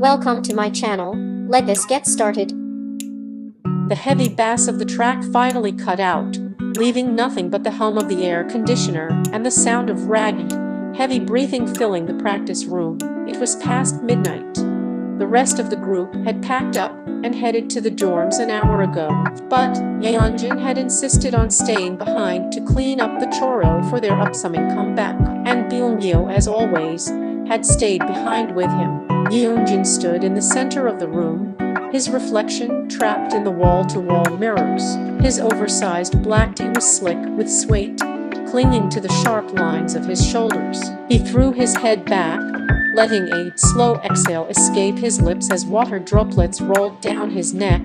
Welcome to my channel. Let us get started. The heavy bass of the track finally cut out, leaving nothing but the hum of the air conditioner and the sound of ragged, heavy breathing filling the practice room. It was past midnight. The rest of the group had packed up and headed to the dorms an hour ago, but Yeonjun had insisted on staying behind to clean up the choro for their upcoming comeback, and beomgyu, as always, had stayed behind with him. Yeonjun stood in the center of the room, his reflection trapped in the wall-to-wall mirrors. His oversized black tee was slick with sweat, clinging to the sharp lines of his shoulders. He threw his head back, letting a slow exhale escape his lips as water droplets rolled down his neck,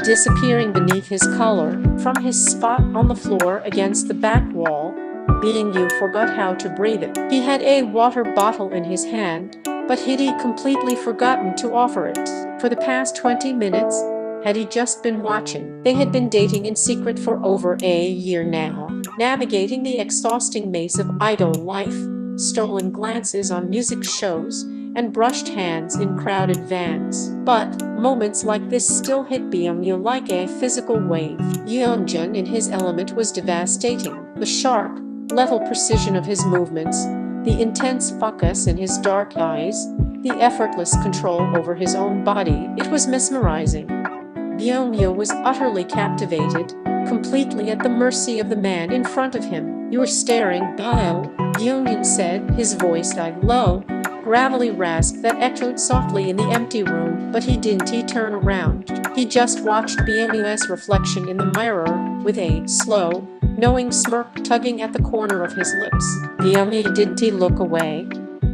disappearing beneath his collar. From his spot on the floor against the back wall, beomgyu forgot how to breathe it. He had a water bottle in his hand, but he'd completely forgotten to offer it. For the past 20 minutes, had he just been watching. They had been dating in secret for over a year now, navigating the exhausting maze of idol life, stolen glances on music shows, and brushed hands in crowded vans. But moments like this still hit beomgyu like a physical wave. Yeonjun in his element was devastating. The sharp, level precision of his movements, the intense focus in his dark eyes, the effortless control over his own body, it was mesmerizing. Beomgyu was utterly captivated, completely at the mercy of the man in front of him. "You're staring, Bio," Yeonjun said, his voice died low, gravelly rasp that echoed softly in the empty room, but he didn't turn around. He just watched beomgyu's reflection in the mirror, with a slow, knowing smirk tugging at the corner of his lips. Beomgyu didn't look away.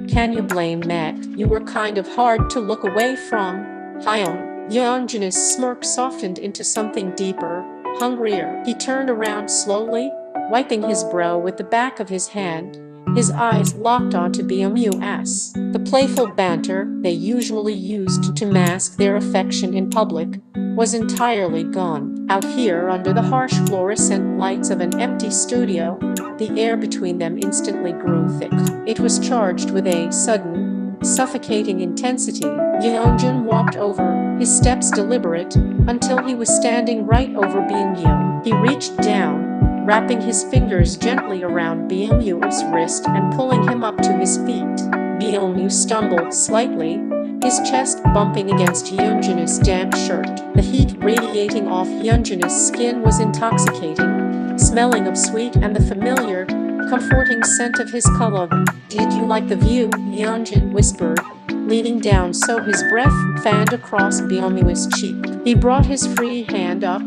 "Can you blame Mac? You were kind of hard to look away from." Hyeon. Yeonjun's smirk softened into something deeper, hungrier. He turned around slowly, wiping his brow with the back of his hand, his eyes locked onto beomgyu's. The playful banter they usually used to mask their affection in public was entirely gone. Out here under the harsh fluorescent lights of an empty studio, the air between them instantly grew thick. It was charged with a sudden, suffocating intensity. Yeonjun walked over, his steps deliberate, until he was standing right over beomgyu. He reached down, wrapping his fingers gently around beomgyu's wrist and pulling him up to his feet. Beomgyu stumbled slightly, his chest bumping against Yeonjun's damp shirt. The heat radiating off Yeonjun's skin was intoxicating, smelling of sweet and the familiar, comforting scent of his cologne. "Did you like the view?" Yeonjun whispered, leaning down so his breath fanned across beomgyu's cheek. He brought his free hand up,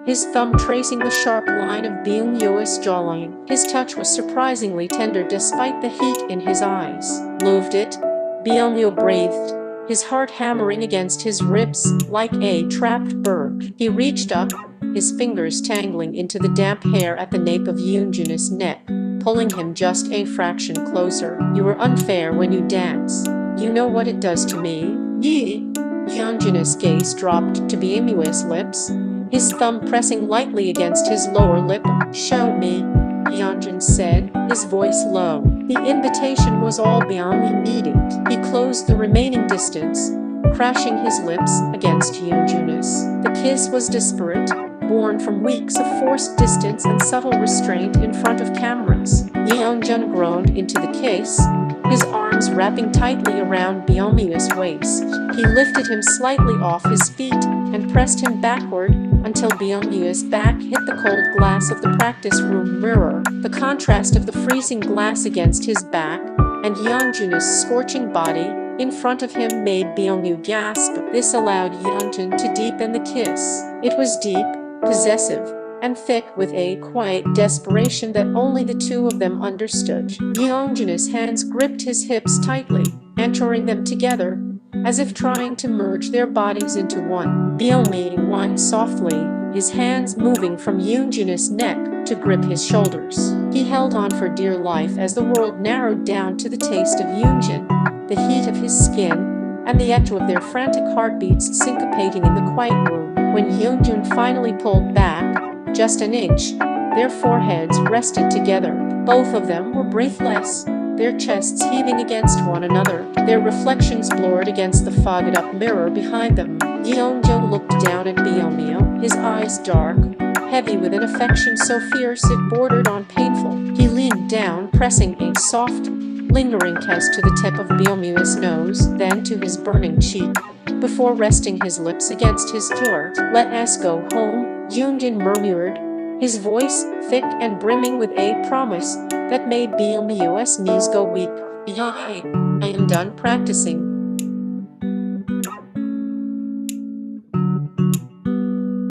his thumb tracing the sharp line of beomgyu's jawline. His touch was surprisingly tender despite the heat in his eyes. "Loved it," beomgyu breathed, his heart hammering against his ribs like a trapped bird. He reached up, his fingers tangling into the damp hair at the nape of Yeonjun's neck, pulling him just a fraction closer. "You were unfair when you dance. You know what it does to me?" Yeonjun's gaze dropped to beomgyu's lips, his thumb pressing lightly against his lower lip. "Show me," Yeonjun said, his voice low. The invitation was all beomgyu needed. He closed the remaining distance, crashing his lips against Yeonjun's. The kiss was disparate, born from weeks of forced distance and subtle restraint in front of cameras. Yeonjun groaned into the kiss, his arms wrapping tightly around beomgyu's waist. He lifted him slightly off his feet and pressed him backward until beomgyu's back hit the cold glass of the practice room mirror. The contrast of the freezing glass against his back and Yeonjun's scorching body in front of him made beomgyu gasp. This allowed Yeonjun to deepen the kiss. It was deep, possessive, and thick with a quiet desperation that only the two of them understood. Yeonjun's hands gripped his hips tightly, anchoring them together, as if trying to merge their bodies into one. Beomgyu whined softly, his hands moving from Yeonjun's neck to grip his shoulders. He held on for dear life as the world narrowed down to the taste of Yeonjun, the heat of his skin, and the echo of their frantic heartbeats syncopating in the quiet room. When Yeonjun finally pulled back, just an inch, their foreheads rested together. Both of them were breathless, their chests heaving against one another, their reflections blurred against the fogged-up mirror behind them. Yeonjun looked down at beomgyu, his eyes dark, heavy with an affection so fierce it bordered on painful. He leaned down, pressing a soft, lingering kiss to the tip of beomgyu's nose, then to his burning cheek, before resting his lips against his jaw. "Let us go home," Yeonjun murmured, his voice thick and brimming with a promise that made beomgyu's knees go weak. "I am done practicing,"